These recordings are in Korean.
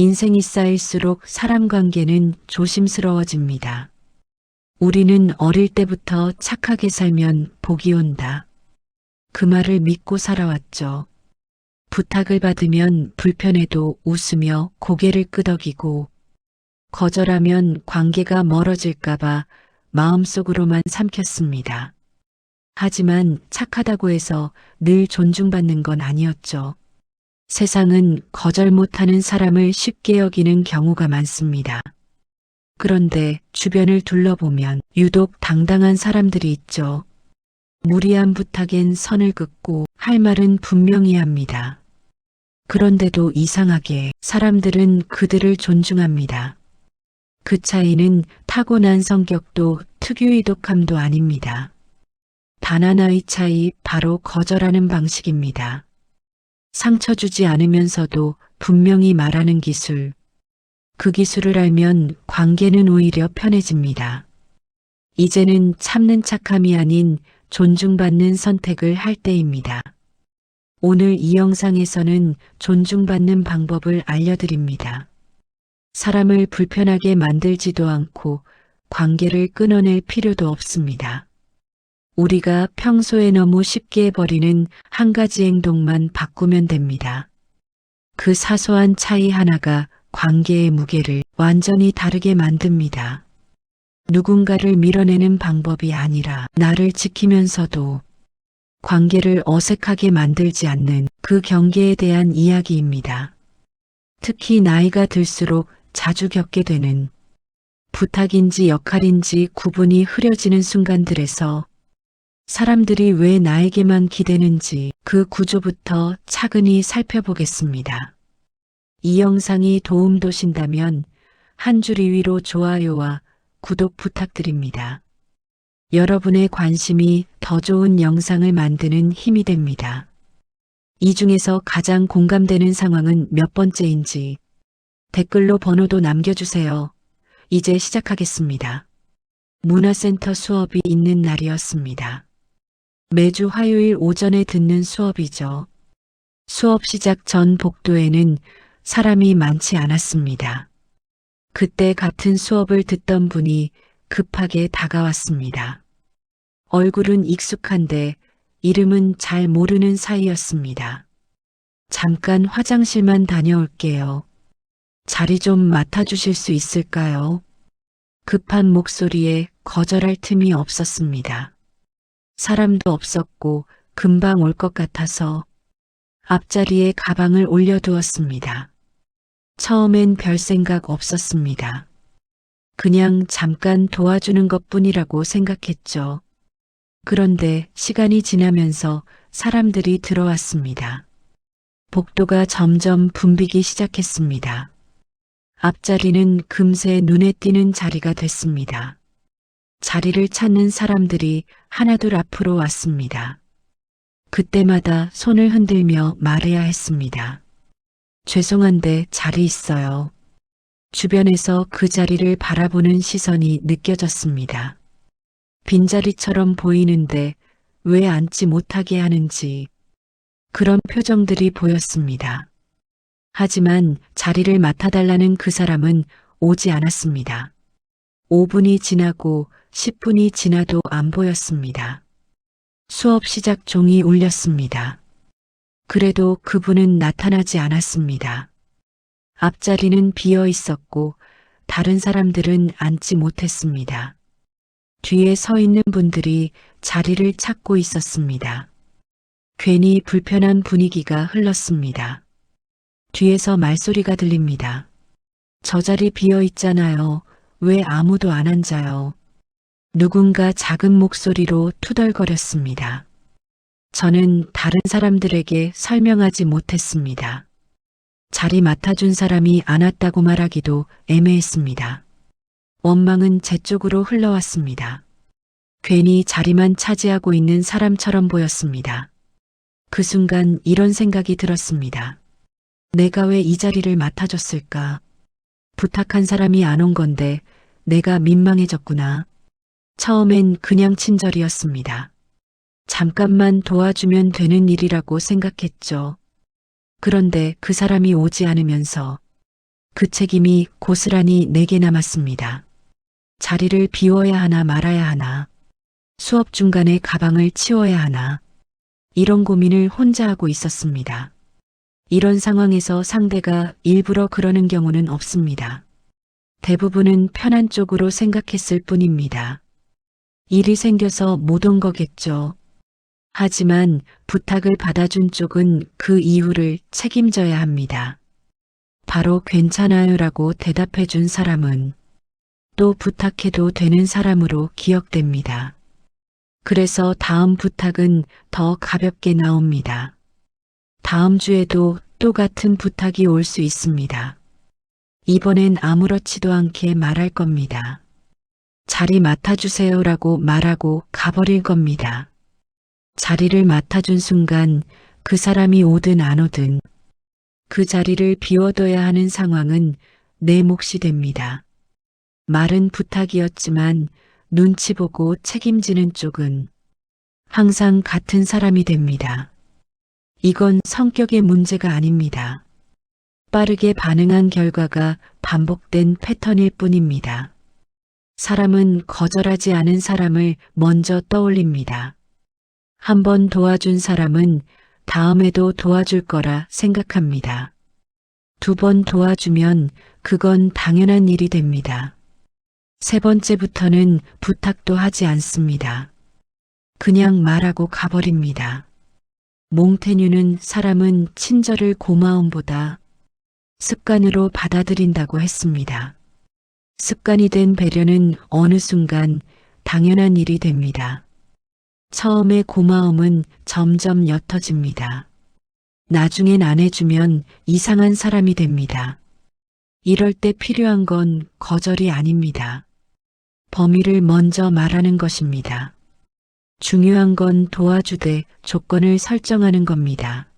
인생이 쌓일수록 사람 관계는 조심스러워집니다. 우리는 어릴 때부터 착하게 살면 복이 온다. 그 말을 믿고 살아왔죠. 부탁을 받으면 불편해도 웃으며 고개를 끄덕이고, 거절하면 관계가 멀어질까봐 마음속으로만 삼켰습니다. 하지만 착하다고 해서 늘 존중받는 건 아니었죠. 세상은 거절 못하는 사람을 쉽게 여기는 경우가 많습니다. 그런데 주변을 둘러보면 유독 당당한 사람들이 있죠. 무리한 부탁엔 선을 긋고 할 말은 분명히 합니다. 그런데도 이상하게 사람들은 그들을 존중합니다. 그 차이는 타고난 성격도 특유의독함도 아닙니다. 단 하나의 차이, 바로 거절하는 방식입니다. 상처 주지 않으면서도 분명히 말하는 기술. 그 기술을 알면 관계는 오히려 편해집니다. 이제는 참는 척함이 아닌 존중받는 선택을 할 때입니다. 오늘 이 영상에서는 존중받는 방법을 알려드립니다. 사람을 불편하게 만들지도 않고 관계를 끊어낼 필요도 없습니다. 우리가 평소에 너무 쉽게 버리는 한 가지 행동만 바꾸면 됩니다. 그 사소한 차이 하나가 관계의 무게를 완전히 다르게 만듭니다. 누군가를 밀어내는 방법이 아니라 나를 지키면서도 관계를 어색하게 만들지 않는 그 경계에 대한 이야기입니다. 특히 나이가 들수록 자주 겪게 되는 부탁인지 역할인지 구분이 흐려지는 순간들에서 사람들이 왜 나에게만 기대는지 그 구조부터 차근히 살펴보겠습니다. 이 영상이 도움되신다면 한 줄 위로 좋아요와 구독 부탁드립니다. 여러분의 관심이 더 좋은 영상을 만드는 힘이 됩니다. 이 중에서 가장 공감되는 상황은 몇 번째인지 댓글로 번호도 남겨주세요. 이제 시작하겠습니다. 문화센터 수업이 있는 날이었습니다. 매주 화요일 오전에 듣는 수업이죠. 수업 시작 전 복도에는 사람이 많지 않았습니다. 그때 같은 수업을 듣던 분이 급하게 다가왔습니다. 얼굴은 익숙한데 이름은 잘 모르는 사이였습니다. 잠깐 화장실만 다녀올게요. 자리 좀 맡아주실 수 있을까요? 급한 목소리에 거절할 틈이 없었습니다. 사람도 없었고 금방 올 것 같아서 앞자리에 가방을 올려두었습니다. 처음엔 별 생각 없었습니다. 그냥 잠깐 도와주는 것뿐이라고 생각했죠. 그런데 시간이 지나면서 사람들이 들어왔습니다. 복도가 점점 붐비기 시작했습니다. 앞자리는 금세 눈에 띄는 자리가 됐습니다. 자리를 찾는 사람들이 하나둘 앞으로 왔습니다. 그때마다 손을 흔들며 말해야 했습니다. 죄송한데 자리 있어요. 주변에서 그 자리를 바라보는 시선이 느껴졌습니다. 빈자리처럼 보이는데 왜 앉지 못하게 하는지 그런 표정들이 보였습니다. 하지만 자리를 맡아달라는 그 사람은 오지 않았습니다. 5분이 지나고 10분이 지나도 안 보였습니다. 수업 시작 종이 울렸습니다. 그래도 그분은 나타나지 않았습니다. 앞자리는 비어 있었고 다른 사람들은 앉지 못했습니다. 뒤에 서 있는 분들이 자리를 찾고 있었습니다. 괜히 불편한 분위기가 흘렀습니다. 뒤에서 말소리가 들립니다. 저 자리 비어 있잖아요. 왜 아무도 안 앉아요? 누군가 작은 목소리로 투덜거렸습니다. 저는 다른 사람들에게 설명하지 못했습니다. 자리 맡아준 사람이 안 왔다고 말하기도 애매했습니다. 원망은 제 쪽으로 흘러왔습니다. 괜히 자리만 차지하고 있는 사람처럼 보였습니다. 그 순간 이런 생각이 들었습니다. 내가 왜 이 자리를 맡아줬을까? 부탁한 사람이 안 온 건데 내가 민망해졌구나. 처음엔 그냥 친절이었습니다. 잠깐만 도와주면 되는 일이라고 생각했죠. 그런데 그 사람이 오지 않으면서 그 책임이 고스란히 내게 남았습니다. 자리를 비워야 하나 말아야 하나, 수업 중간에 가방을 치워야 하나, 이런 고민을 혼자 하고 있었습니다. 이런 상황에서 상대가 일부러 그러는 경우는 없습니다. 대부분은 편한 쪽으로 생각했을 뿐입니다. 일이 생겨서 못 온 거겠죠. 하지만 부탁을 받아준 쪽은 그 이유를 책임져야 합니다. 바로 괜찮아요라고 대답해 준 사람은 또 부탁해도 되는 사람으로 기억됩니다. 그래서 다음 부탁은 더 가볍게 나옵니다. 다음 주에도 또 같은 부탁이 올 수 있습니다. 이번엔 아무렇지도 않게 말할 겁니다. 자리 맡아주세요라고 말하고 가버릴 겁니다. 자리를 맡아준 순간 그 사람이 오든 안 오든 그 자리를 비워둬야 하는 상황은 내 몫이 됩니다. 말은 부탁이었지만 눈치 보고 책임지는 쪽은 항상 같은 사람이 됩니다. 이건 성격의 문제가 아닙니다. 빠르게 반응한 결과가 반복된 패턴일 뿐입니다. 사람은 거절하지 않은 사람을 먼저 떠올립니다. 한 번 도와준 사람은 다음에도 도와줄 거라 생각합니다. 두 번 도와주면 그건 당연한 일이 됩니다. 세 번째부터는 부탁도 하지 않습니다. 그냥 말하고 가버립니다. 몽테뉴는 사람은 친절을 고마움보다 습관으로 받아들인다고 했습니다. 습관이 된 배려는 어느 순간 당연한 일이 됩니다. 처음에 고마움은 점점 옅어집니다. 나중엔 안 해주면 이상한 사람이 됩니다. 이럴 때 필요한 건 거절이 아닙니다. 범위를 먼저 말하는 것입니다. 중요한 건 도와주되 조건을 설정하는 겁니다.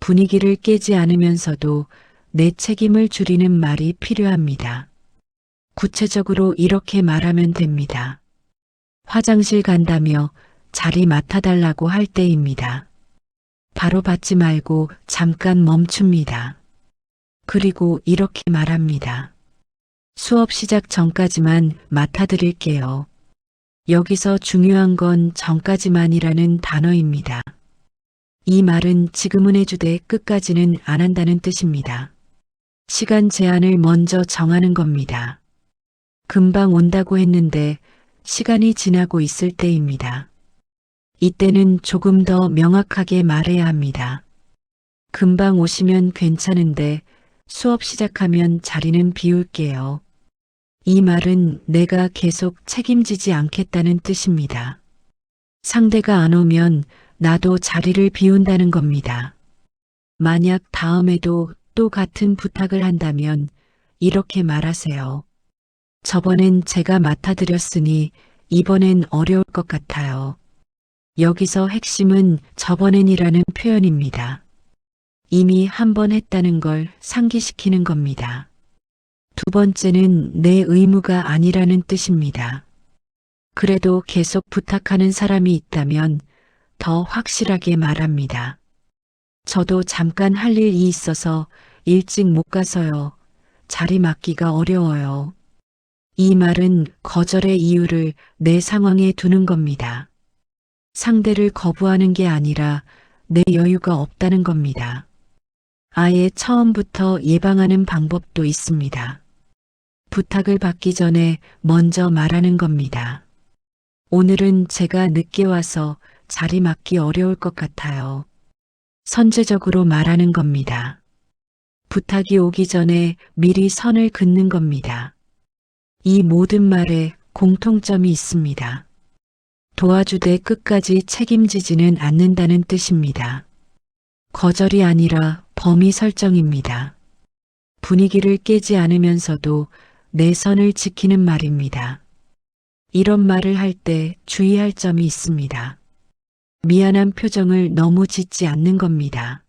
분위기를 깨지 않으면서도 내 책임을 줄이는 말이 필요합니다. 구체적으로 이렇게 말하면 됩니다. 화장실 간다며 자리 맡아달라고 할 때입니다. 바로 받지 말고 잠깐 멈춥니다. 그리고 이렇게 말합니다. 수업 시작 전까지만 맡아드릴게요. 여기서 중요한 건 전까지만이라는 단어입니다. 이 말은 지금은 해주되 끝까지는 안 한다는 뜻입니다. 시간 제한을 먼저 정하는 겁니다. 금방 온다고 했는데 시간이 지나고 있을 때입니다. 이때는 조금 더 명확하게 말해야 합니다. 금방 오시면 괜찮은데 수업 시작하면 자리는 비울게요. 이 말은 내가 계속 책임지지 않겠다는 뜻입니다. 상대가 안 오면 나도 자리를 비운다는 겁니다. 만약 다음에도 또 같은 부탁을 한다면 이렇게 말하세요. 저번엔 제가 맡아드렸으니 이번엔 어려울 것 같아요. 여기서 핵심은 저번엔이라는 표현입니다. 이미 한 번 했다는 걸 상기시키는 겁니다. 두 번째는 내 의무가 아니라는 뜻입니다. 그래도 계속 부탁하는 사람이 있다면 더 확실하게 말합니다. 저도 잠깐 할 일이 있어서 일찍 못 가서요. 자리 맡기가 어려워요. 이 말은 거절의 이유를 내 상황에 두는 겁니다. 상대를 거부하는 게 아니라 내 여유가 없다는 겁니다. 아예 처음부터 예방하는 방법도 있습니다. 부탁을 받기 전에 먼저 말하는 겁니다. 오늘은 제가 늦게 와서 자리 맡기 어려울 것 같아요. 선제적으로 말하는 겁니다. 부탁이 오기 전에 미리 선을 긋는 겁니다. 이 모든 말에 공통점이 있습니다. 도와주되 끝까지 책임지지는 않는다는 뜻입니다. 거절이 아니라 범위 설정입니다. 분위기를 깨지 않으면서도 내 선을 지키는 말입니다. 이런 말을 할 때 주의할 점이 있습니다. 미안한 표정을 너무 짓지 않는 겁니다.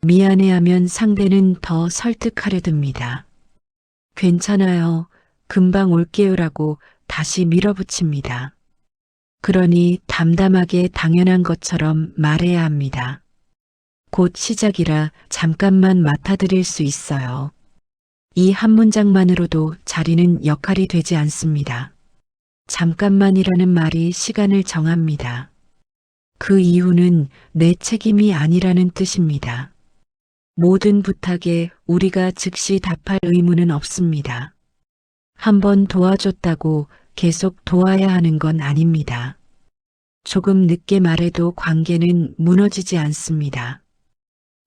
미안해하면 상대는 더 설득하려 듭니다. 괜찮아요. 금방 올게요라고 다시 밀어붙입니다. 그러니 담담하게 당연한 것처럼 말해야 합니다. 곧 시작이라 잠깐만 맡아드릴 수 있어요. 이 한 문장만으로도 자리는 역할이 되지 않습니다. 잠깐만이라는 말이 시간을 정합니다. 그 이유는 내 책임이 아니라는 뜻입니다. 모든 부탁에 우리가 즉시 답할 의무는 없습니다. 한번 도와줬다고 계속 도와야 하는 건 아닙니다. 조금 늦게 말해도 관계는 무너지지 않습니다.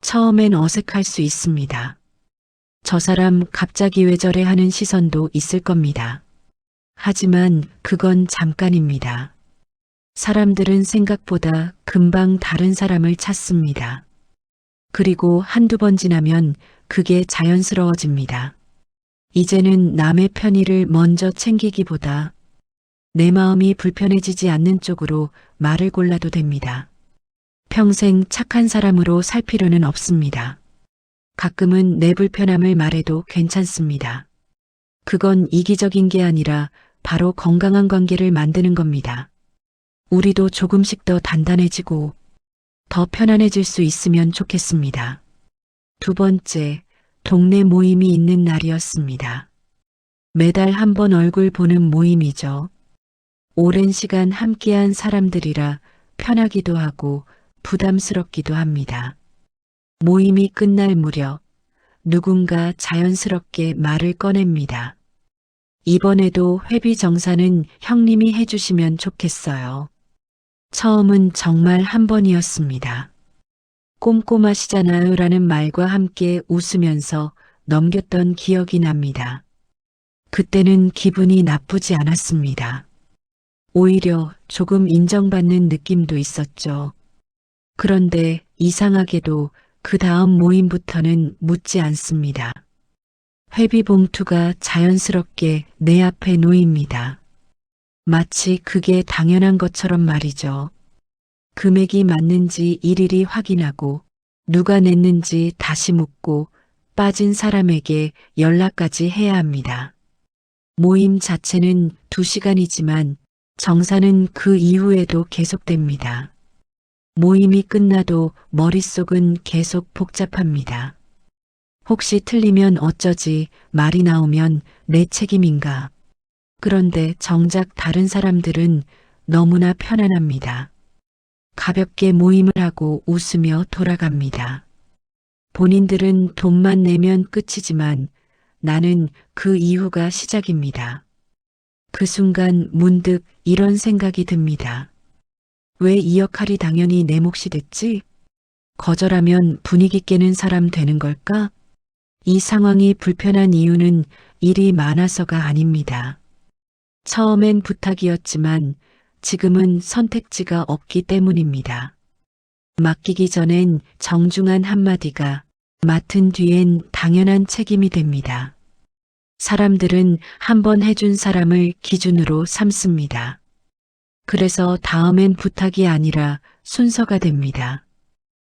처음엔 어색할 수 있습니다. 저 사람 갑자기 왜 저래 하는 시선도 있을 겁니다. 하지만 그건 잠깐입니다. 사람들은 생각보다 금방 다른 사람을 찾습니다. 그리고 한두 번 지나면 그게 자연스러워집니다. 이제는 남의 편의를 먼저 챙기기보다 내 마음이 불편해지지 않는 쪽으로 말을 골라도 됩니다. 평생 착한 사람으로 살 필요는 없습니다. 가끔은 내 불편함을 말해도 괜찮습니다. 그건 이기적인 게 아니라 바로 건강한 관계를 만드는 겁니다. 우리도 조금씩 더 단단해지고 더 편안해질 수 있으면 좋겠습니다. 두 번째, 동네 모임이 있는 날이었습니다. 매달 한 번 얼굴 보는 모임이죠. 오랜 시간 함께한 사람들이라 편하기도 하고 부담스럽기도 합니다. 모임이 끝날 무렵 누군가 자연스럽게 말을 꺼냅니다. 이번에도 회비 정산은 형님이 해주시면 좋겠어요. 처음은 정말 한 번이었습니다. 꼼꼼하시잖아요 라는 말과 함께 웃으면서 넘겼던 기억이 납니다. 그때는 기분이 나쁘지 않았습니다. 오히려 조금 인정받는 느낌도 있었죠. 그런데 이상하게도 그 다음 모임부터는 묻지 않습니다. 회비 봉투가 자연스럽게 내 앞에 놓입니다. 마치 그게 당연한 것처럼 말이죠. 금액이 맞는지 일일이 확인하고 누가 냈는지 다시 묻고 빠진 사람에게 연락까지 해야 합니다. 모임 자체는 2시간이지만 정산은 그 이후에도 계속됩니다. 모임이 끝나도 머릿속은 계속 복잡합니다. 혹시 틀리면 어쩌지, 말이 나오면 내 책임인가. 그런데 정작 다른 사람들은 너무나 편안합니다. 가볍게 모임을 하고 웃으며 돌아갑니다. 본인들은 돈만 내면 끝이지만 나는 그 이후가 시작입니다. 그 순간 문득 이런 생각이 듭니다. 왜 이 역할이 당연히 내 몫이 됐지? 거절하면 분위기 깨는 사람 되는 걸까? 이 상황이 불편한 이유는 일이 많아서가 아닙니다. 처음엔 부탁이었지만 지금은 선택지가 없기 때문입니다. 맡기기 전엔 정중한 한마디가 맡은 뒤엔 당연한 책임이 됩니다. 사람들은 한 번 해준 사람을 기준으로 삼습니다. 그래서 다음엔 부탁이 아니라 순서가 됩니다.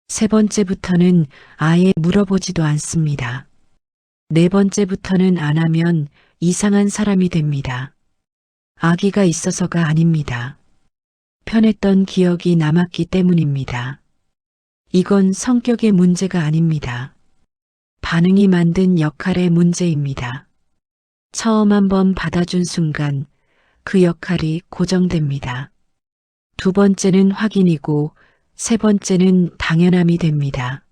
세 번째부터는 아예 물어보지도 않습니다. 네 번째부터는 안 하면 이상한 사람이 됩니다. 악의가 있어서가 아닙니다. 편했던 기억이 남았기 때문입니다. 이건 성격의 문제가 아닙니다. 반응이 만든 역할의 문제입니다. 처음 한번 받아준 순간 그 역할이 고정됩니다. 두 번째는 확인이고 세 번째는 당연함이 됩니다.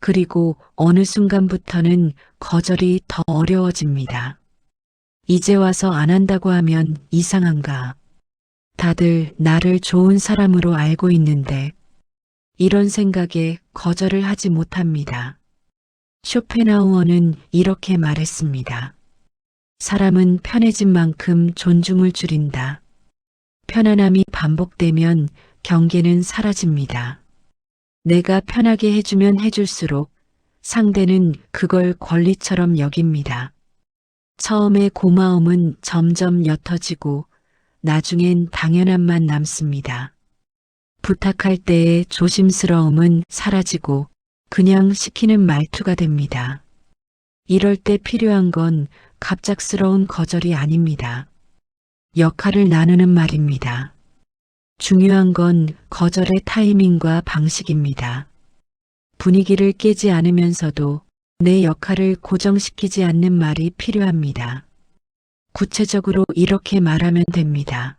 그리고 어느 순간부터는 거절이 더 어려워집니다. 이제 와서 안 한다고 하면 이상한가? 다들 나를 좋은 사람으로 알고 있는데 이런 생각에 거절을 하지 못합니다. 쇼펜하우어는 이렇게 말했습니다. 사람은 편해진 만큼 존중을 줄인다. 편안함이 반복되면 경계는 사라집니다. 내가 편하게 해주면 해줄수록 상대는 그걸 권리처럼 여깁니다. 처음에 고마움은 점점 옅어지고 나중엔 당연함만 남습니다. 부탁할 때의 조심스러움은 사라지고 그냥 시키는 말투가 됩니다. 이럴 때 필요한 건 갑작스러운 거절이 아닙니다. 역할을 나누는 말입니다. 중요한 건 거절의 타이밍과 방식입니다. 분위기를 깨지 않으면서도 내 역할을 고정시키지 않는 말이 필요합니다. 구체적으로 이렇게 말하면 됩니다.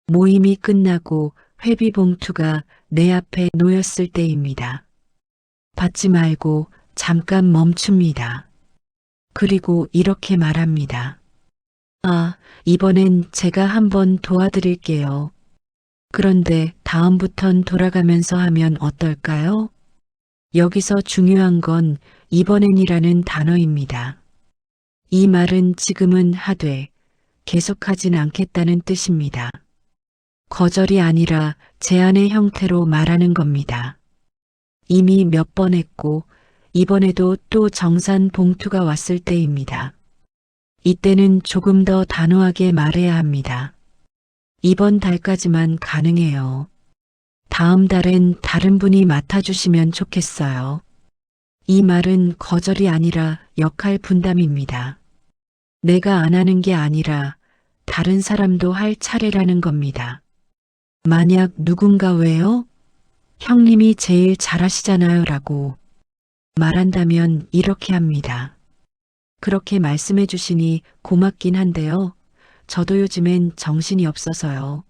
모임이 끝나고 회비 봉투가 내 앞에 놓였을 때입니다. 받지 말고 잠깐 멈춥니다. 그리고 이렇게 말합니다. 아, 이번엔 제가 한번 도와드릴게요. 그런데 다음부턴 돌아가면서 하면 어떨까요? 여기서 중요한 건 이번엔이라는 단어입니다. 이 말은 지금은 하되 계속하진 않겠다는 뜻입니다. 거절이 아니라 제안의 형태로 말하는 겁니다. 이미 몇 번 했고 이번에도 또 정산 봉투가 왔을 때입니다. 이때는 조금 더 단호하게 말해야 합니다. 이번 달까지만 가능해요. 다음 달엔 다른 분이 맡아주시면 좋겠어요. 이 말은 거절이 아니라 역할 분담입니다. 내가 안 하는 게 아니라 다른 사람도 할 차례라는 겁니다. 만약 누군가 왜요? 형님이 제일 잘하시잖아요 라고 말한다면 이렇게 합니다. 그렇게 말씀해 주시니 고맙긴 한데요. 저도 요즘엔 정신이 없어서요.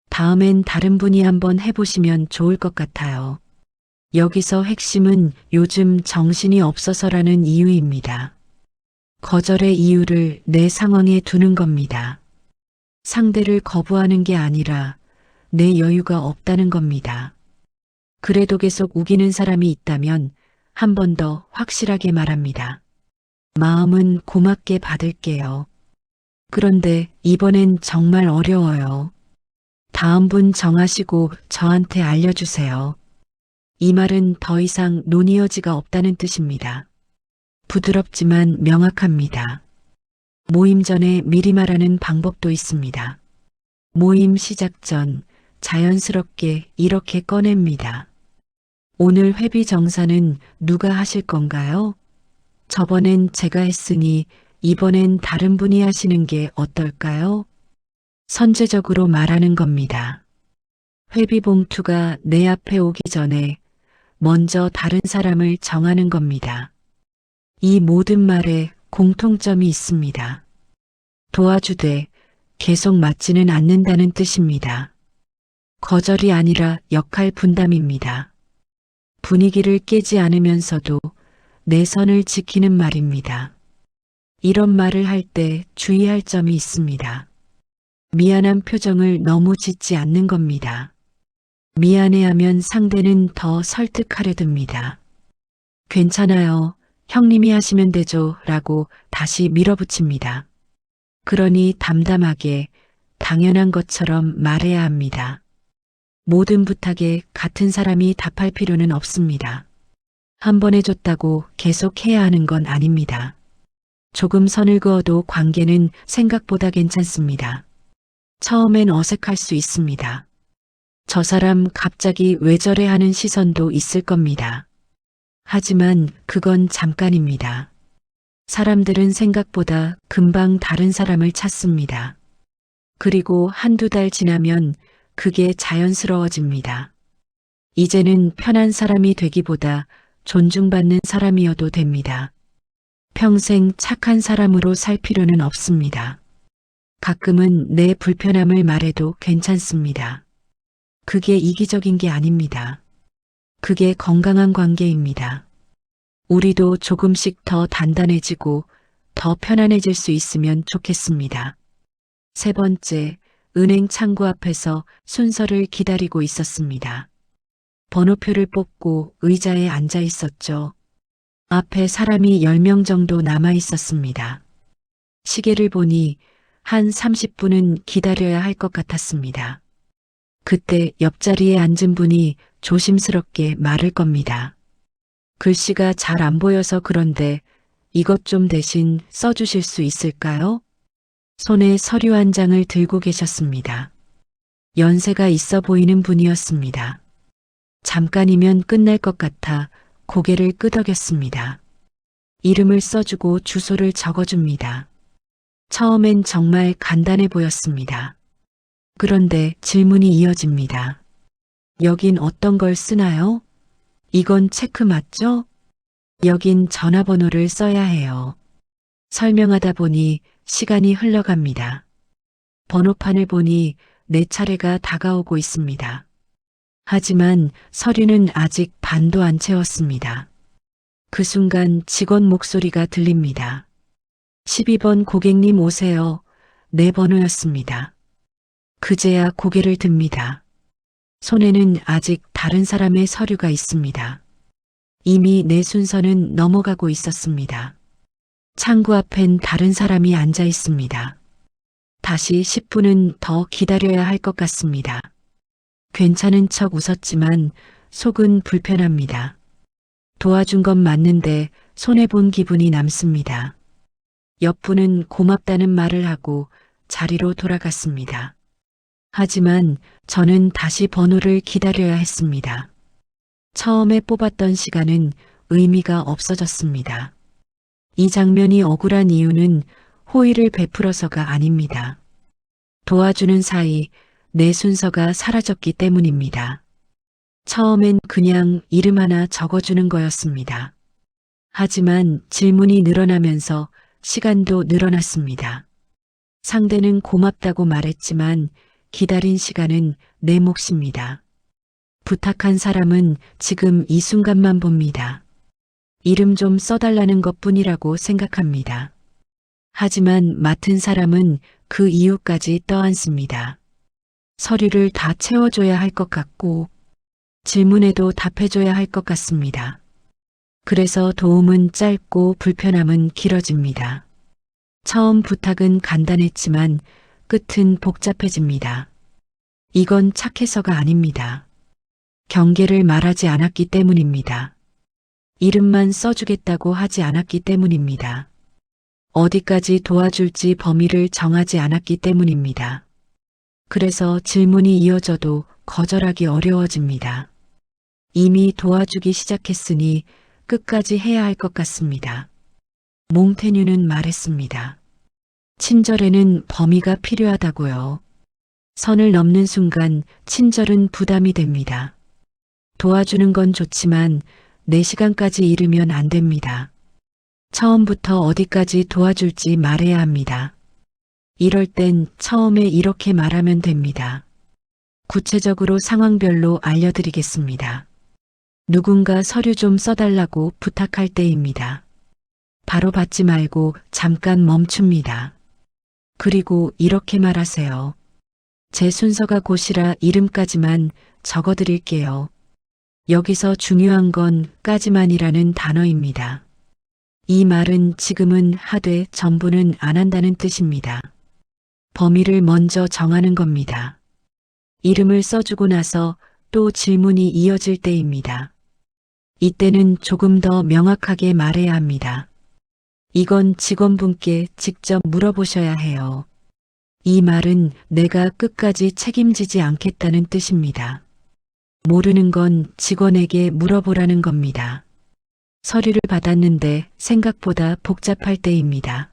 다음엔 다른 분이 한번 해보시면 좋을 것 같아요. 여기서 핵심은 요즘 정신이 없어서라는 이유입니다. 거절의 이유를 내 상황에 두는 겁니다. 상대를 거부하는 게 아니라 내 여유가 없다는 겁니다. 그래도 계속 우기는 사람이 있다면 한 번 더 확실하게 말합니다. 마음은 고맙게 받을게요. 그런데 이번엔 정말 어려워요. 다음 분 정하시고 저한테 알려주세요. 이 말은 더 이상 논의 여지가 없다는 뜻입니다. 부드럽지만 명확합니다. 모임 전에 미리 말하는 방법도 있습니다. 모임 시작 전 자연스럽게 이렇게 꺼냅니다. 오늘 회비 정산은 누가 하실 건가요? 저번엔 제가 했으니 이번엔 다른 분이 하시는 게 어떨까요? 선제적으로 말하는 겁니다. 회비 봉투가 내 앞에 오기 전에 먼저 다른 사람을 정하는 겁니다. 이 모든 말에 공통점이 있습니다. 도와주되 계속 맞지는 않는다는 뜻입니다. 거절이 아니라 역할 분담입니다. 분위기를 깨지 않으면서도 내 선을 지키는 말입니다. 이런 말을 할 때 주의할 점이 있습니다. 미안한 표정을 너무 짓지 않는 겁니다. 미안해하면 상대는 더 설득하려 듭니다. 괜찮아요. 형님이 하시면 되죠. 라고 다시 밀어붙입니다. 그러니 담담하게 당연한 것처럼 말해야 합니다. 모든 부탁에 같은 사람이 답할 필요는 없습니다. 한 번 해줬다고 계속 해야 하는 건 아닙니다. 조금 선을 그어도 관계는 생각보다 괜찮습니다. 처음엔 어색할 수 있습니다. 저 사람 갑자기 왜 저래 하는 시선도 있을 겁니다. 하지만 그건 잠깐입니다. 사람들은 생각보다 금방 다른 사람을 찾습니다. 그리고 한두 달 지나면 그게 자연스러워집니다. 이제는 편한 사람이 되기보다 존중받는 사람이어도 됩니다. 평생 착한 사람으로 살 필요는 없습니다. 가끔은 내 불편함을 말해도 괜찮습니다. 그게 이기적인 게 아닙니다. 그게 건강한 관계입니다. 우리도 조금씩 더 단단해지고 더 편안해질 수 있으면 좋겠습니다. 세 번째, 은행 창구 앞에서 순서를 기다리고 있었습니다. 번호표를 뽑고 의자에 앉아 있었죠. 앞에 사람이 10명 정도 남아 있었습니다. 시계를 보니 한 30분은 기다려야 할 것 같았습니다. 그때 옆자리에 앉은 분이 조심스럽게 말을 겁니다. 글씨가 잘 안 보여서 그런데 이것 좀 대신 써주실 수 있을까요? 손에 서류 한 장을 들고 계셨습니다. 연세가 있어 보이는 분이었습니다. 잠깐이면 끝날 것 같아 고개를 끄덕였습니다. 이름을 써주고 주소를 적어줍니다. 처음엔 정말 간단해 보였습니다. 그런데 질문이 이어집니다. 여긴 어떤 걸 쓰나요? 이건 체크 맞죠? 여긴 전화번호를 써야 해요. 설명하다 보니 시간이 흘러갑니다. 번호판을 보니 내 차례가 다가오고 있습니다. 하지만 서류는 아직 반도 안 채웠습니다. 그 순간 직원 목소리가 들립니다. 12번 고객님 오세요. 내 번호였습니다. 그제야 고개를 듭니다. 손에는 아직 다른 사람의 서류가 있습니다. 이미 내 순서는 넘어가고 있었습니다. 창구 앞엔 다른 사람이 앉아 있습니다. 다시 10분은 더 기다려야 할 것 같습니다. 괜찮은 척 웃었지만 속은 불편합니다. 도와준 건 맞는데 손해본 기분이 남습니다. 옆분은 고맙다는 말을 하고 자리로 돌아갔습니다. 하지만 저는 다시 번호를 기다려야 했습니다. 처음에 뽑았던 시간은 의미가 없어졌습니다. 이 장면이 억울한 이유는 호의를 베풀어서가 아닙니다. 도와주는 사이 내 순서가 사라졌기 때문입니다. 처음엔 그냥 이름 하나 적어주는 거였습니다. 하지만 질문이 늘어나면서 시간도 늘어났습니다. 상대는 고맙다고 말했지만 기다린 시간은 내 몫입니다. 부탁한 사람은 지금 이 순간만 봅니다. 이름 좀 써달라는 것뿐이라고 생각합니다. 하지만 맡은 사람은 그 이유까지 떠안습니다. 서류를 다 채워줘야 할 것 같고 질문에도 답해줘야 할 것 같습니다. 그래서 도움은 짧고 불편함은 길어집니다. 처음 부탁은 간단했지만 끝은 복잡해집니다. 이건 착해서가 아닙니다. 경계를 말하지 않았기 때문입니다. 이름만 써주겠다고 하지 않았기 때문입니다. 어디까지 도와줄지 범위를 정하지 않았기 때문입니다. 그래서 질문이 이어져도 거절하기 어려워집니다. 이미 도와주기 시작했으니 끝까지 해야 할 것 같습니다. 몽테뉴는 말했습니다. 친절에는 범위가 필요하다고요. 선을 넘는 순간 친절은 부담이 됩니다. 도와주는 건 좋지만 내 시간까지 잃으면 안 됩니다. 처음부터 어디까지 도와줄지 말해야 합니다. 이럴 땐 처음에 이렇게 말하면 됩니다. 구체적으로 상황별로 알려드리겠습니다. 누군가 서류 좀 써달라고 부탁할 때입니다. 바로 받지 말고 잠깐 멈춥니다. 그리고 이렇게 말하세요. 제 순서가 곧이라 이름까지만 적어드릴게요. 여기서 중요한 건 까지만이라는 단어입니다. 이 말은 지금은 하되 전부는 안 한다는 뜻입니다. 범위를 먼저 정하는 겁니다. 이름을 써주고 나서 또 질문이 이어질 때입니다. 이때는 조금 더 명확하게 말해야 합니다. 이건 직원분께 직접 물어보셔야 해요. 이 말은 내가 끝까지 책임지지 않겠다는 뜻입니다. 모르는 건 직원에게 물어보라는 겁니다. 서류를 받았는데 생각보다 복잡할 때입니다.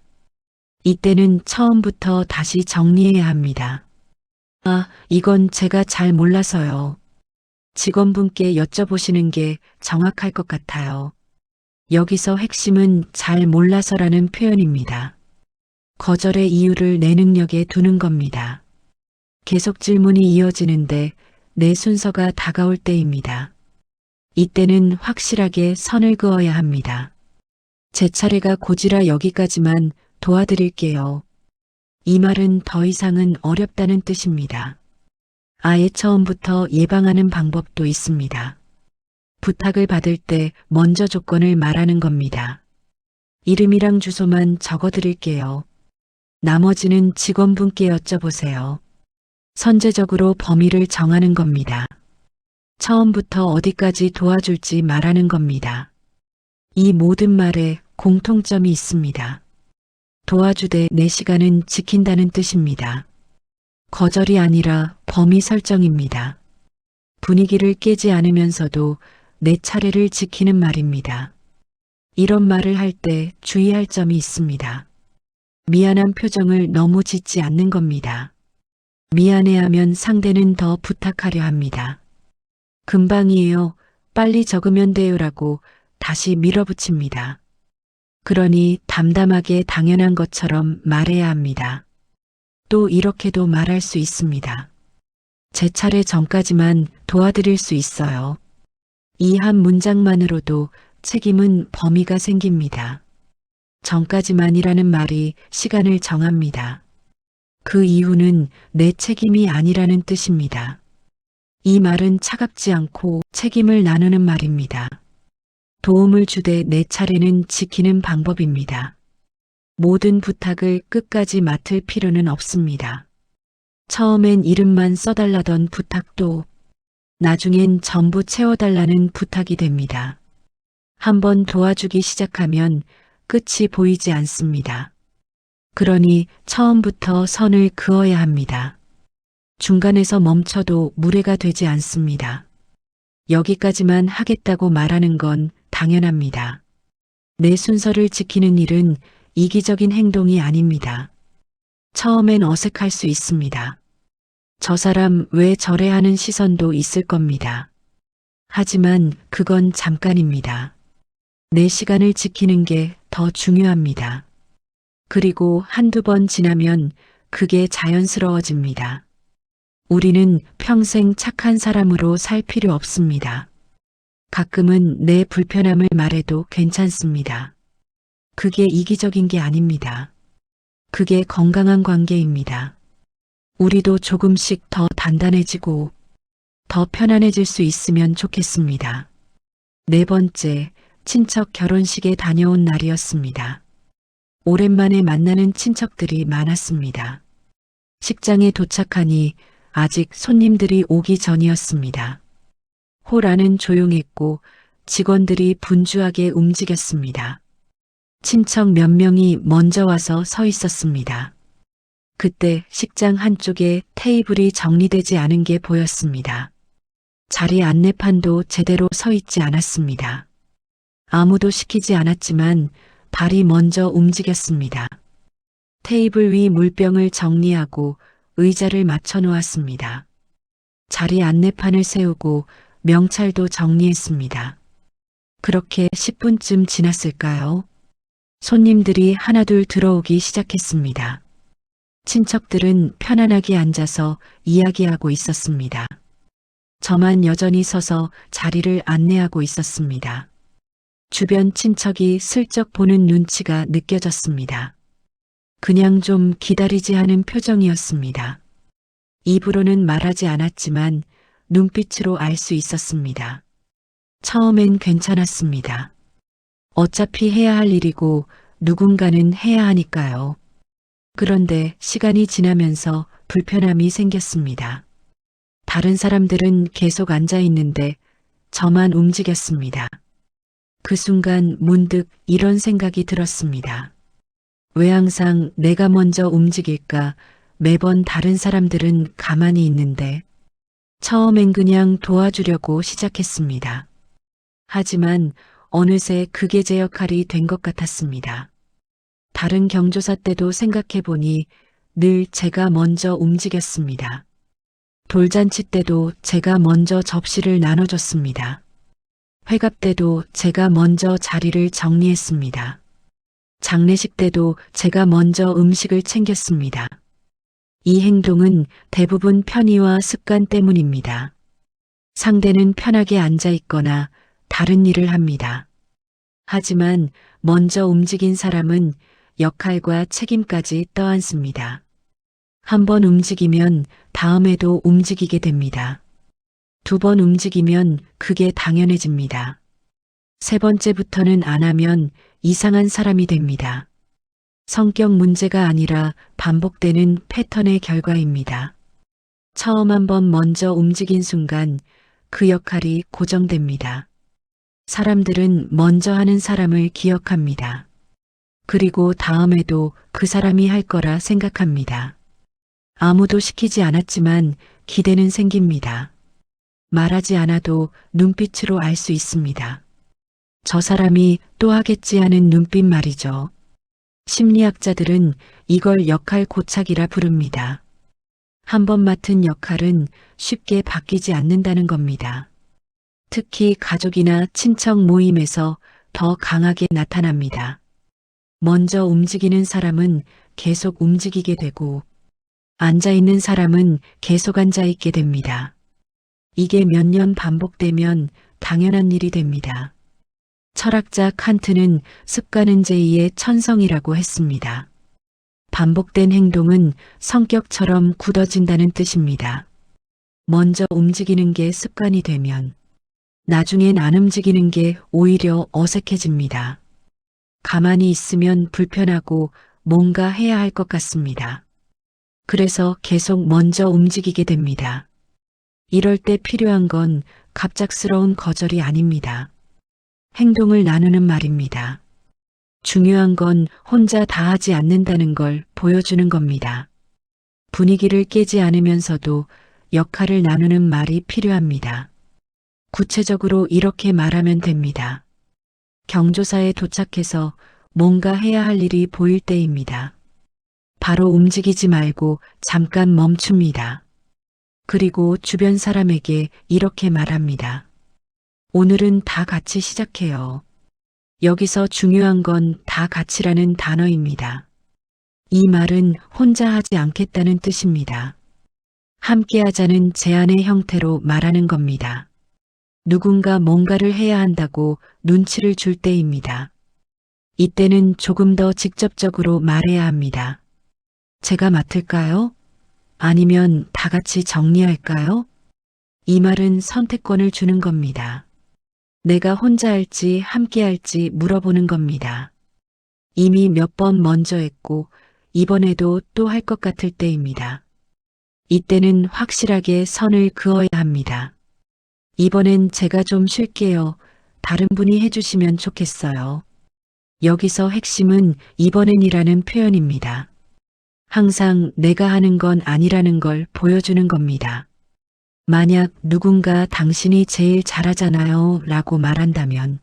이때는 처음부터 다시 정리해야 합니다. 아, 이건 제가 잘 몰라서요. 직원분께 여쭤보시는 게 정확할 것 같아요. 여기서 핵심은 잘 몰라서라는 표현입니다. 거절의 이유를 내 능력에 두는 겁니다. 계속 질문이 이어지는데 내 순서가 다가올 때입니다. 이때는 확실하게 선을 그어야 합니다. 제 차례가 곧이라 여기까지만 도와드릴게요. 이 말은 더 이상은 어렵다는 뜻입니다. 아예 처음부터 예방하는 방법도 있습니다. 부탁을 받을 때 먼저 조건을 말하는 겁니다. 이름이랑 주소만 적어드릴게요. 나머지는 직원분께 여쭤보세요. 선제적으로 범위를 정하는 겁니다. 처음부터 어디까지 도와줄지 말하는 겁니다. 이 모든 말에 공통점이 있습니다. 도와주되 내 시간은 지킨다는 뜻입니다. 거절이 아니라 범위 설정입니다. 분위기를 깨지 않으면서도 내 차례를 지키는 말입니다. 이런 말을 할 때 주의할 점이 있습니다. 미안한 표정을 너무 짓지 않는 겁니다. 미안해하면 상대는 더 부탁하려 합니다. 금방이에요. 빨리 적으면 돼요라고 다시 밀어붙입니다. 그러니 담담하게 당연한 것처럼 말해야 합니다. 또 이렇게도 말할 수 있습니다. 제 차례 전까지만 도와드릴 수 있어요. 이 한 문장만으로도 책임은 범위가 생깁니다. 전까지만이라는 말이 시간을 정합니다. 그 이유는 내 책임이 아니라는 뜻입니다. 이 말은 차갑지 않고 책임을 나누는 말입니다. 도움을 주되 내 차례는 지키는 방법입니다. 모든 부탁을 끝까지 맡을 필요는 없습니다. 처음엔 이름만 써달라던 부탁도 나중엔 전부 채워달라는 부탁이 됩니다. 한번 도와주기 시작하면 끝이 보이지 않습니다. 그러니 처음부터 선을 그어야 합니다. 중간에서 멈춰도 무례가 되지 않습니다. 여기까지만 하겠다고 말하는 건 당연합니다. 내 순서를 지키는 일은 이기적인 행동이 아닙니다. 처음엔 어색할 수 있습니다. 저 사람 왜 저래 하는 시선도 있을 겁니다. 하지만 그건 잠깐입니다. 내 시간을 지키는 게 더 중요합니다. 그리고 한두 번 지나면 그게 자연스러워집니다. 우리는 평생 착한 사람으로 살 필요 없습니다. 가끔은 내 불편함을 말해도 괜찮습니다. 그게 이기적인 게 아닙니다. 그게 건강한 관계입니다. 우리도 조금씩 더 단단해지고 더 편안해질 수 있으면 좋겠습니다. 네 번째, 친척 결혼식에 다녀온 날이었습니다. 오랜만에 만나는 친척들이 많았습니다. 식장에 도착하니 아직 손님들이 오기 전이었습니다. 홀 안은 조용했고 직원들이 분주하게 움직였습니다. 친척 몇 명이 먼저 와서 서 있었습니다. 그때 식장 한쪽에 테이블이 정리되지 않은 게 보였습니다. 자리 안내판도 제대로 서 있지 않았습니다. 아무도 시키지 않았지만 발이 먼저 움직였습니다. 테이블 위 물병을 정리하고 의자를 맞춰 놓았습니다. 자리 안내판을 세우고 명찰도 정리했습니다. 그렇게 10분쯤 지났을까요? 손님들이 하나둘 들어오기 시작했습니다. 친척들은 편안하게 앉아서 이야기하고 있었습니다. 저만 여전히 서서 자리를 안내하고 있었습니다. 주변 친척이 슬쩍 보는 눈치가 느껴졌습니다. 그냥 좀 기다리지 하는 표정이었습니다. 입으로는 말하지 않았지만 눈빛으로 알 수 있었습니다. 처음엔 괜찮았습니다. 어차피 해야 할 일이고 누군가는 해야 하니까요. 그런데 시간이 지나면서 불편함이 생겼습니다. 다른 사람들은 계속 앉아 있는데 저만 움직였습니다. 그 순간 문득 이런 생각이 들었습니다. 왜 항상 내가 먼저 움직일까? 매번 다른 사람들은 가만히 있는데. 처음엔 그냥 도와주려고 시작했습니다. 하지만 어느새 그게 제 역할이 된 것 같았습니다. 다른 경조사 때도 생각해보니 늘 제가 먼저 움직였습니다. 돌잔치 때도 제가 먼저 접시를 나눠줬습니다. 회갑 때도 제가 먼저 자리를 정리했습니다. 장례식 때도 제가 먼저 음식을 챙겼습니다. 이 행동은 대부분 편의와 습관 때문입니다. 상대는 편하게 앉아 있거나 다른 일을 합니다. 하지만 먼저 움직인 사람은 역할과 책임까지 떠안습니다. 한번 움직이면 다음에도 움직이게 됩니다. 두 번 움직이면 그게 당연해집니다. 세 번째부터는 안 하면 이상한 사람이 됩니다. 성격 문제가 아니라 반복되는 패턴의 결과입니다. 처음 한번 먼저 움직인 순간 그 역할이 고정됩니다. 사람들은 먼저 하는 사람을 기억합니다. 그리고 다음에도 그 사람이 할 거라 생각합니다. 아무도 시키지 않았지만 기대는 생깁니다. 말하지 않아도 눈빛으로 알 수 있습니다. 저 사람이 또 하겠지 하는 눈빛 말이죠. 심리학자들은 이걸 역할 고착이라 부릅니다. 한번 맡은 역할은 쉽게 바뀌지 않는다는 겁니다. 특히 가족이나 친척 모임에서 더 강하게 나타납니다. 먼저 움직이는 사람은 계속 움직이게 되고 앉아 있는 사람은 계속 앉아 있게 됩니다. 이게 몇 년 반복되면 당연한 일이 됩니다. 철학자 칸트는 습관은 제2의 천성이라고 했습니다. 반복된 행동은 성격처럼 굳어진다는 뜻입니다. 먼저 움직이는 게 습관이 되면 나중엔 안 움직이는 게 오히려 어색해집니다. 가만히 있으면 불편하고 뭔가 해야 할 것 같습니다. 그래서 계속 먼저 움직이게 됩니다. 이럴 때 필요한 건 갑작스러운 거절이 아닙니다. 행동을 나누는 말입니다. 중요한 건 혼자 다 하지 않는다는 걸 보여주는 겁니다. 분위기를 깨지 않으면서도 역할을 나누는 말이 필요합니다. 구체적으로 이렇게 말하면 됩니다. 경조사에 도착해서 뭔가 해야 할 일이 보일 때입니다. 바로 움직이지 말고 잠깐 멈춥니다. 그리고 주변 사람에게 이렇게 말합니다. 오늘은 다 같이 시작해요. 여기서 중요한 건 다 같이라는 단어입니다. 이 말은 혼자 하지 않겠다는 뜻입니다. 함께 하자는 제안의 형태로 말하는 겁니다. 누군가 뭔가를 해야 한다고 눈치를 줄 때입니다. 이때는 조금 더 직접적으로 말해야 합니다. 제가 맡을까요? 아니면 다 같이 정리할까요? 이 말은 선택권을 주는 겁니다. 내가 혼자 할지 함께 할지 물어보는 겁니다. 이미 몇 번 먼저 했고 이번에도 또 할 것 같을 때입니다. 이때는 확실하게 선을 그어야 합니다. 이번엔 제가 좀 쉴게요. 다른 분이 해주시면 좋겠어요. 여기서 핵심은 이번엔이라는 표현입니다. 항상 내가 하는 건 아니라는 걸 보여주는 겁니다. 만약 누군가 당신이 제일 잘하잖아요 라고 말한다면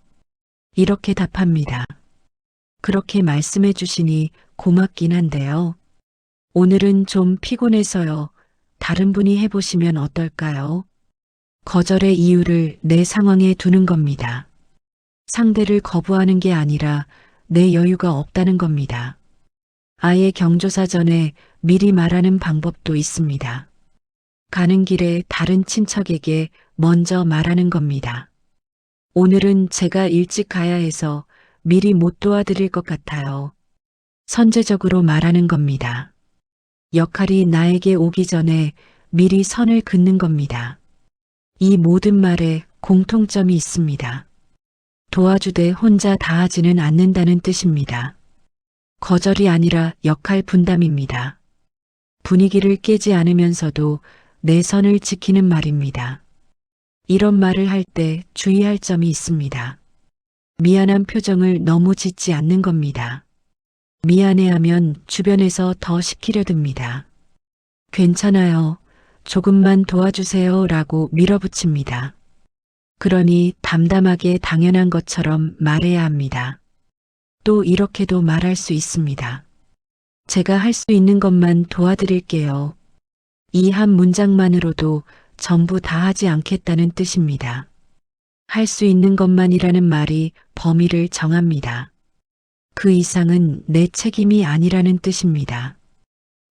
이렇게 답합니다. 그렇게 말씀해 주시니 고맙긴 한데요. 오늘은 좀 피곤해서요. 다른 분이 해보시면 어떨까요? 거절의 이유를 내 상황에 두는 겁니다. 상대를 거부하는 게 아니라 내 여유가 없다는 겁니다. 아예 경조사 전에 미리 말하는 방법도 있습니다. 가는 길에 다른 친척에게 먼저 말하는 겁니다. 오늘은 제가 일찍 가야 해서 미리 못 도와드릴 것 같아요. 선제적으로 말하는 겁니다. 역할이 나에게 오기 전에 미리 선을 긋는 겁니다. 이 모든 말에 공통점이 있습니다. 도와주되 혼자 다 하지는 않는다는 뜻입니다. 거절이 아니라 역할 분담입니다. 분위기를 깨지 않으면서도 내 선을 지키는 말입니다. 이런 말을 할 때 주의할 점이 있습니다. 미안한 표정을 너무 짓지 않는 겁니다. 미안해하면 주변에서 더 시키려 듭니다. 괜찮아요. 조금만 도와주세요 라고 밀어붙입니다. 그러니 담담하게 당연한 것처럼 말해야 합니다. 또 이렇게도 말할 수 있습니다. 제가 할 수 있는 것만 도와드릴게요. 이 한 문장만으로도 전부 다 하지 않겠다는 뜻입니다. 할 수 있는 것만이라는 말이 범위를 정합니다. 그 이상은 내 책임이 아니라는 뜻입니다.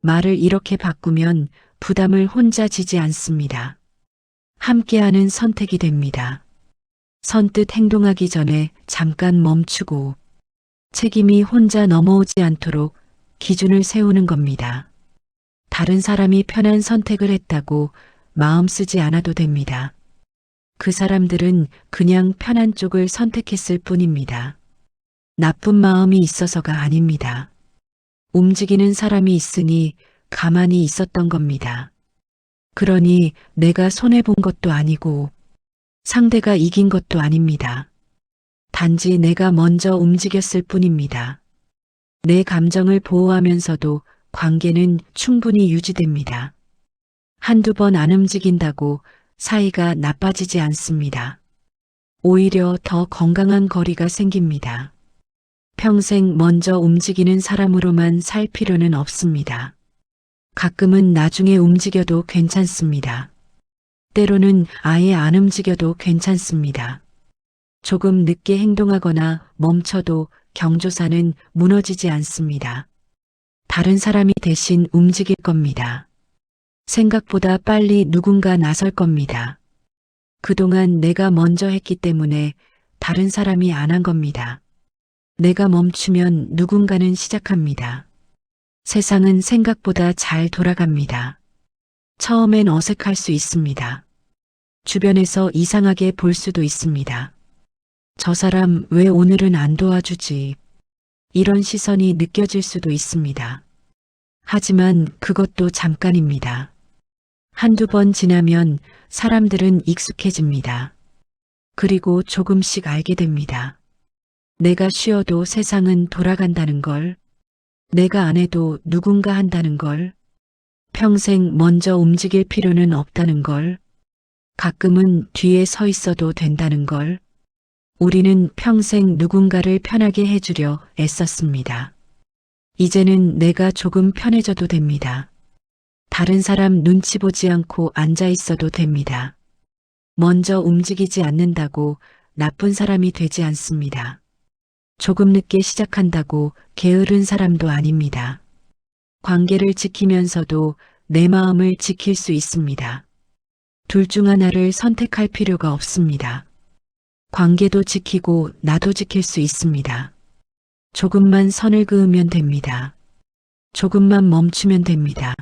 말을 이렇게 바꾸면 부담을 혼자 지지 않습니다. 함께하는 선택이 됩니다. 선뜻 행동하기 전에 잠깐 멈추고 책임이 혼자 넘어오지 않도록 기준을 세우는 겁니다. 다른 사람이 편한 선택을 했다고 마음 쓰지 않아도 됩니다. 그 사람들은 그냥 편한 쪽을 선택했을 뿐입니다. 나쁜 마음이 있어서가 아닙니다. 움직이는 사람이 있으니 가만히 있었던 겁니다. 그러니 내가 손해본 것도 아니고 상대가 이긴 것도 아닙니다. 단지 내가 먼저 움직였을 뿐입니다. 내 감정을 보호하면서도 관계는 충분히 유지됩니다. 한두 번 안 움직인다고 사이가 나빠지지 않습니다. 오히려 더 건강한 거리가 생깁니다. 평생 먼저 움직이는 사람으로만 살 필요는 없습니다. 가끔은 나중에 움직여도 괜찮습니다. 때로는 아예 안 움직여도 괜찮습니다. 조금 늦게 행동하거나 멈춰도 경조사는 무너지지 않습니다. 다른 사람이 대신 움직일 겁니다. 생각보다 빨리 누군가 나설 겁니다. 그동안 내가 먼저 했기 때문에 다른 사람이 안 한 겁니다. 내가 멈추면 누군가는 시작합니다. 세상은 생각보다 잘 돌아갑니다. 처음엔 어색할 수 있습니다. 주변에서 이상하게 볼 수도 있습니다. 저 사람 왜 오늘은 안 도와주지? 이런 시선이 느껴질 수도 있습니다. 하지만 그것도 잠깐입니다. 한두 번 지나면 사람들은 익숙해집니다. 그리고 조금씩 알게 됩니다. 내가 쉬어도 세상은 돌아간다는 걸, 내가 안 해도 누군가 한다는 걸, 평생 먼저 움직일 필요는 없다는 걸, 가끔은 뒤에 서 있어도 된다는 걸, 우리는 평생 누군가를 편하게 해주려 애썼습니다. 이제는 내가 조금 편해져도 됩니다. 다른 사람 눈치 보지 않고 앉아 있어도 됩니다. 먼저 움직이지 않는다고 나쁜 사람이 되지 않습니다. 조금 늦게 시작한다고 게으른 사람도 아닙니다. 관계를 지키면서도 내 마음을 지킬 수 있습니다. 둘 중 하나를 선택할 필요가 없습니다. 관계도 지키고 나도 지킬 수 있습니다. 조금만 선을 그으면 됩니다. 조금만 멈추면 됩니다.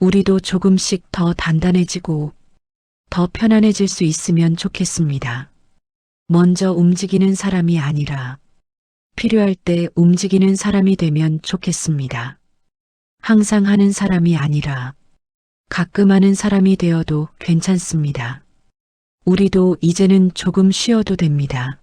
우리도 조금씩 더 단단해지고 더 편안해질 수 있으면 좋겠습니다. 먼저 움직이는 사람이 아니라 필요할 때 움직이는 사람이 되면 좋겠습니다. 항상 하는 사람이 아니라 가끔 하는 사람이 되어도 괜찮습니다. 우리도 이제는 조금 쉬어도 됩니다.